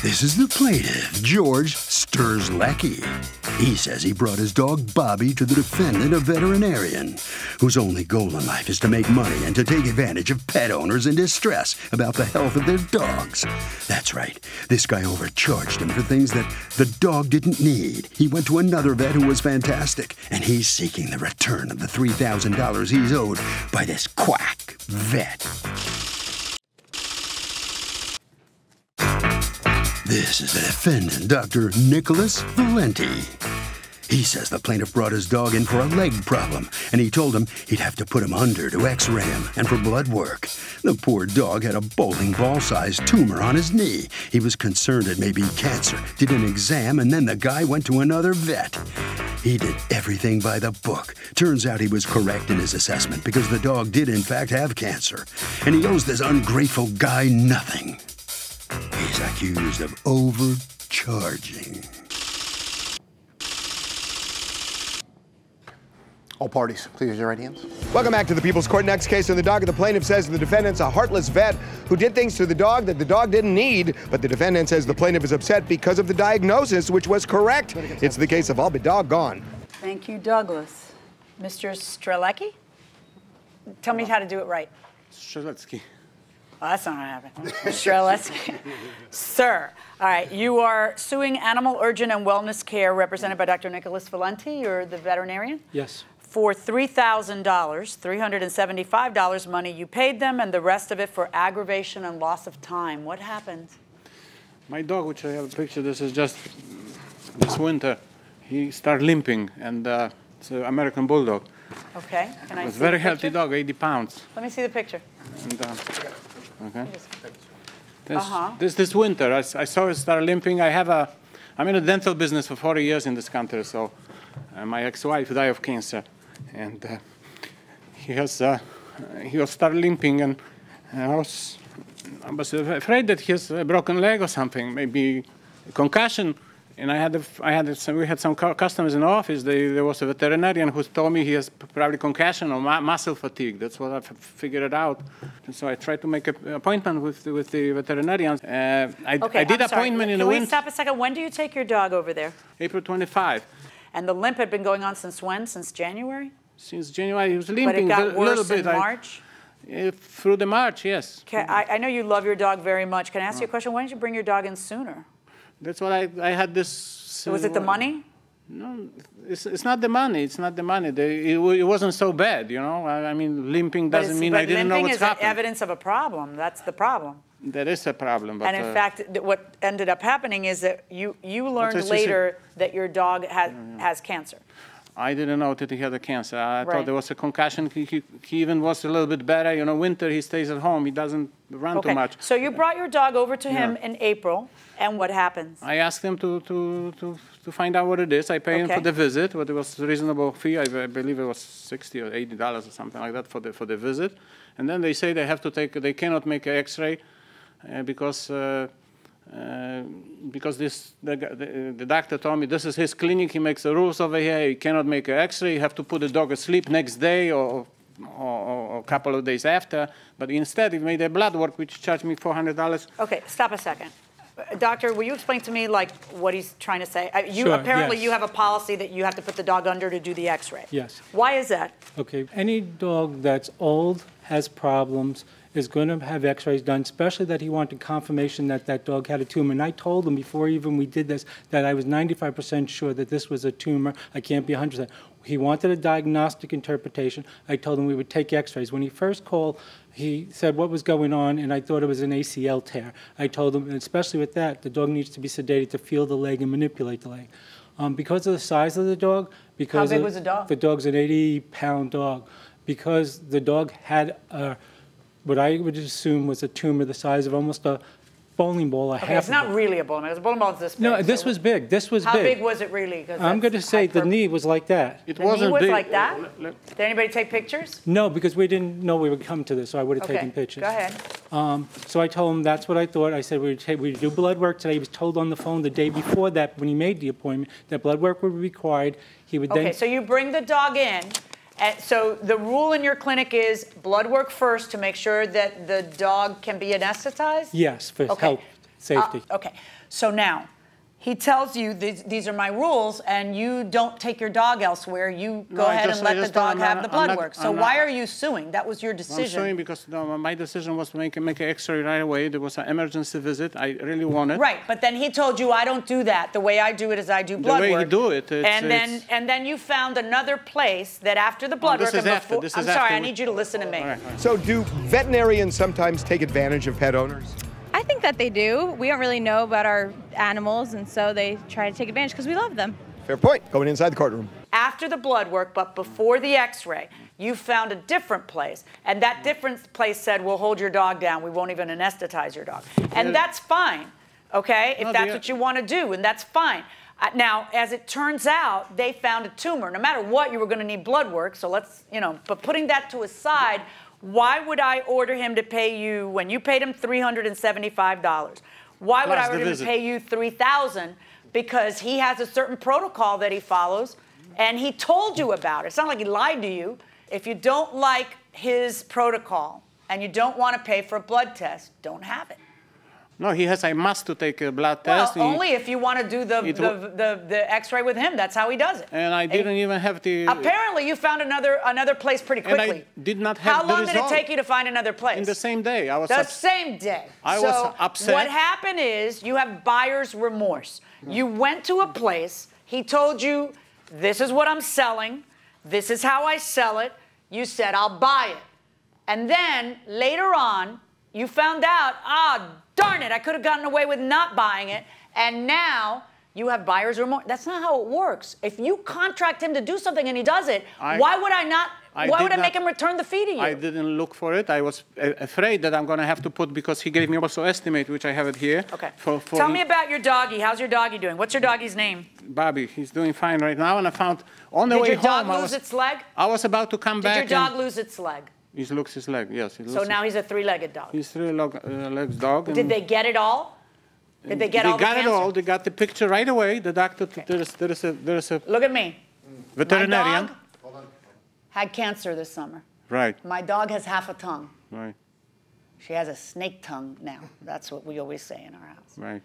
This is the plaintiff, George Sturzlecki. He says he brought his dog Bobby to the defendant, a veterinarian, whose only goal in life is to make money and to take advantage of pet owners in distress about the health of their dogs. That's right. This guy overcharged him for things that the dog didn't need. He went to another vet who was fantastic, and he's seeking the return of the $3,000 he's owed by this quack vet. This is the defendant, Dr. Nicholas Valenti. He says the plaintiff brought his dog in for a leg problem, and he told him he'd have to put him under to x-ray him and for blood work. The poor dog had a bowling ball-sized tumor on his knee. He was concerned it may be cancer, did an exam, and then the guy went to another vet. He did everything by the book. Turns out he was correct in his assessment because the dog did in fact have cancer, and he owes this ungrateful guy nothing. He's accused of overcharging. All parties, please raise your right hands. Welcome back to the People's Court. Next case on the docket. The plaintiff says the defendant's a heartless vet who did things to the dog that the dog didn't need, but the defendant says the plaintiff is upset because of the diagnosis, which was correct. It's the case of I'll be doggone. Thank you, Douglas. Mr. Strelecki? Tell me how to do it right. Strzelecki. Oh, that's not going to happen. Strelecki. Sir, all right, you are suing Animal Urgent and Wellness Care, represented by Dr. Nicholas Valenti. You're the veterinarian? Yes. For $3,000, $375 money you paid them, and the rest of it for aggravation and loss of time. What happened? My dog, which I have a picture, this is just this winter, he started limping, and it's an American Bulldog. Okay, can I see It's a very the healthy picture? dog, 80 pounds. Let me see the picture. And, okay. This winter, I saw it start limping. I'm in a dental business for 40 years in this country, so my ex-wife died of cancer, and he was start limping, and I was afraid that he has a broken leg or something, maybe a concussion. And we had some customers in the office. There was a veterinarian who told me he has probably concussion or muscle fatigue. That's what I figured it out. And so I tried to make an appointment with the veterinarian. I did appointment in the winter. Can we stop a second? When do you take your dog over there? April 25. And the limp had been going on since when? Since January? Since January, he was limping but it a got little worse bit. in March? Through the March, yes. I know you love your dog very much. Can I ask you a question? Why didn't you bring your dog in sooner? That's what I had this. So was it the money? No, it's not the money. It's not the money. It wasn't so bad, you know. I mean, limping doesn't mean I didn't know what's happening. Limping is evidence of a problem. That's the problem. That is a problem. But, and in fact, what ended up happening is that you learned later that your dog has cancer. I didn't know that he had a cancer. I thought there was a concussion. He even was a little bit better. You know, winter he stays at home. He doesn't run too much. So you brought your dog over to him in April, and what happens? I asked him to find out what it is. I paid him for the visit, but it was a reasonable fee. I believe it was $60 or $80 or something like that for the visit. And then they say they cannot make an X-ray because the doctor told me this is his clinic. He makes the rules over here. He cannot make an X-ray. You have to put the dog asleep next day or a couple of days after. But instead, he made a blood work, which charged me $400. Okay, stop a second. Doctor, will you explain to me what he's trying to say? Sure, you have a policy that you have to put the dog under to do the X-ray. Yes. Why is that? Okay. Any dog that's old, has problems, is going to have X-rays done, especially that he wanted confirmation that that dog had a tumor. And I told him before even we did this that I was 95% sure that this was a tumor. I can't be 100%. He wanted a diagnostic interpretation. I told him we would take X-rays. When he first called, he said what was going on, and I thought it was an ACL tear. I told him, and especially with that, the dog needs to be sedated to feel the leg and manipulate the leg. Because of the size of the dog, because how big was the dog? The dog's an 80-pound dog. Because the dog had what I would assume was a tumor the size of almost a bowling ball, it's not really a bowling ball. A bowling ball is this big. No, this was big. This was big. How big was it really? I'm going to say the knee was like that. It wasn't big. The knee was big. like that? Did anybody take pictures? No, because we didn't know we would come to this, so I would have taken pictures. Go ahead. So I told him that's what I thought. I said we'd do blood work today. He was told on the phone the day before that, when he made the appointment, that blood work would be required. He would then... Okay, so you bring the dog in. And so the rule in your clinic is blood work first to make sure that the dog can be anesthetized? Yes, for help. safety. Okay, so now, he tells you, these are my rules, and you don't take your dog elsewhere. You go ahead and let the dog have the blood work. So why are you suing? That was your decision. I'm suing because my decision was to make an X-ray right away. There was an emergency visit. I really wanted. Right, but then he told you, I don't do that. The way I do it is I do blood work. The way you do it. And then you found another place that after the blood work and before. I'm sorry, I need you to listen to me. All right. So do veterinarians sometimes take advantage of pet owners? I think that they do. We don't really know about our animals, and so they try to take advantage because we love them. Fair point. Going inside the courtroom. After the blood work, but before the X-ray, you found a different place, and that different place said, we'll hold your dog down. We won't even anesthetize your dog. And that's fine, okay, if that's what you want to do, and that's fine. Now, as it turns out, they found a tumor. No matter what, you were going to need blood work, so let's, but putting that to a side, why would I order him to pay you, when you paid him $375, why would I order him to pay you $3,000? Because he has a certain protocol that he follows, and he told you about it. It's not like he lied to you. If you don't like his protocol and you don't want to pay for a blood test, don't have it. No, he has a must to take a blood test. Well, only if you want to do the X-ray with him. That's how he does it. And I didn't even have the... Apparently, you found another place pretty quickly. And I did not have the result. How long did it take you to find another place? In the same day. The same day. I was upset. What happened is you have buyer's remorse. You went to a place. He told you, this is what I'm selling. This is how I sell it. You said, I'll buy it. And then, later on, you found out, darn it, I could have gotten away with not buying it, and now you have buyer's remorse. That's not how it works. If you contract him to do something and he does it, why would I make him return the fee to you? I didn't look for it. I was afraid that I'm going to have to put, because he gave me also estimate, which I have it here. Okay. Tell me about your doggie. How's your doggie doing? What's your doggie's name? Bobby. He's doing fine right now, and I found on the way home... Did your dog lose its leg? I was about to come back. Did your dog lose its leg? He looks his leg, yes. So now he's a three-legged dog. He's three-legged dog. Did they get it all? Did they get all the cancer? They got it all. They got the picture right away. The doctor, there is a... Look at me. Veterinarian. My dog had cancer this summer. Right. My dog has half a tongue. Right. She has a snake tongue now. That's what we always say in our house. Right.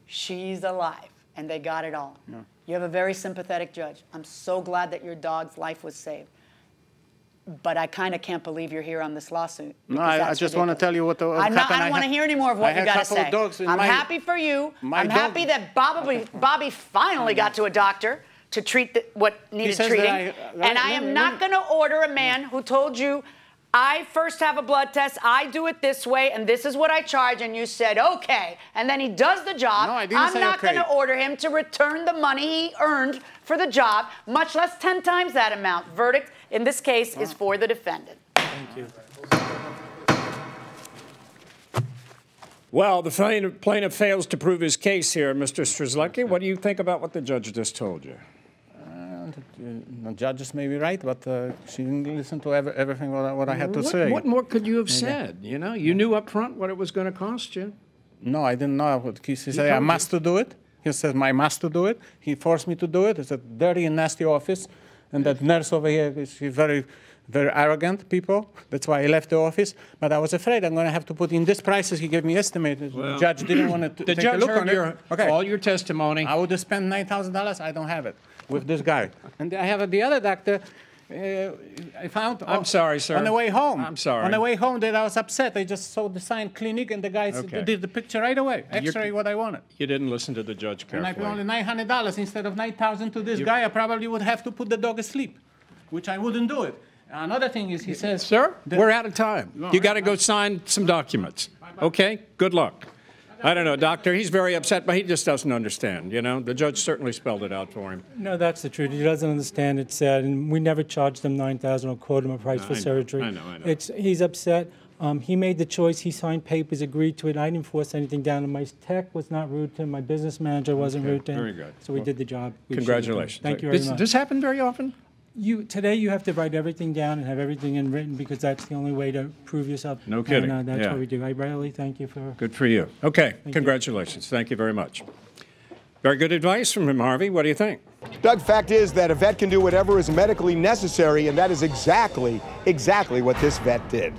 She's alive, and they got it all. Yeah. You have a very sympathetic judge. I'm so glad that your dog's life was saved. But I kind of can't believe you're here on this lawsuit. No, I just want to tell you what happened. I don't want to hear any more of what you got to say. I'm happy for you. I'm happy that Bobby finally got to a doctor to treat what needed treating. And I am not going to order a man who told you, I first have a blood test, I do it this way, and this is what I charge, and you said, okay. And then he does the job. No, I didn't say okay. I'm not going to order him to return the money he earned for the job, much less 10 times that amount. Verdict, in this case, is for the defendant. Thank you. Well, the plaintiff fails to prove his case here, Mr. Strzelecki. What do you think about what the judge just told you? The judges may be right, but she didn't listen to everything what I had to say. What more could you have said? You know, you knew up front what it was going to cost you. No, I didn't know. He said, I must do it. He said, I must do it. He forced me to do it. It's a dirty and nasty office. And that nurse over here is very, very arrogant people. That's why I left the office. But I was afraid I'm going to have to put in these prices. He gave me estimated. Well, the judge didn't want to take a look on it. All your testimony. I would have spent $9,000. I don't have it with this guy. And I have the other doctor. I found. I'm sorry, sir. On the way home. I'm sorry. On the way home, that I was upset. I just saw the sign clinic, and the guy did the picture right away. X-ray what I wanted. You didn't listen to the judge carefully. And I paid only $900 instead of $9,000 to this guy. I probably would have to put the dog asleep, which I wouldn't do it. Another thing is, he says, sir, we're out of time. You got to go sign some documents. Okay. Good luck. I don't know, doctor. He's very upset, but he just doesn't understand. You know, the judge certainly spelled it out for him. No, that's the truth. He doesn't understand. It's sad, and we never charged him $9,000 or quote him a price for surgery. I know. He's upset. He made the choice. He signed papers, agreed to it. I didn't force anything down. And my tech was not rude to him. My business manager wasn't rude to him. Very good. So we did the job. Congratulations. Thank you very much. Does this happen very often? Today you have to write everything down and have everything in written because that's the only way to prove yourself. No kidding. And that's what we do. I really thank you for... Good for you. Okay, congratulations. Thank you very much. Very good advice from him, Harvey. What do you think? Doug, fact is that a vet can do whatever is medically necessary, and that is exactly what this vet did.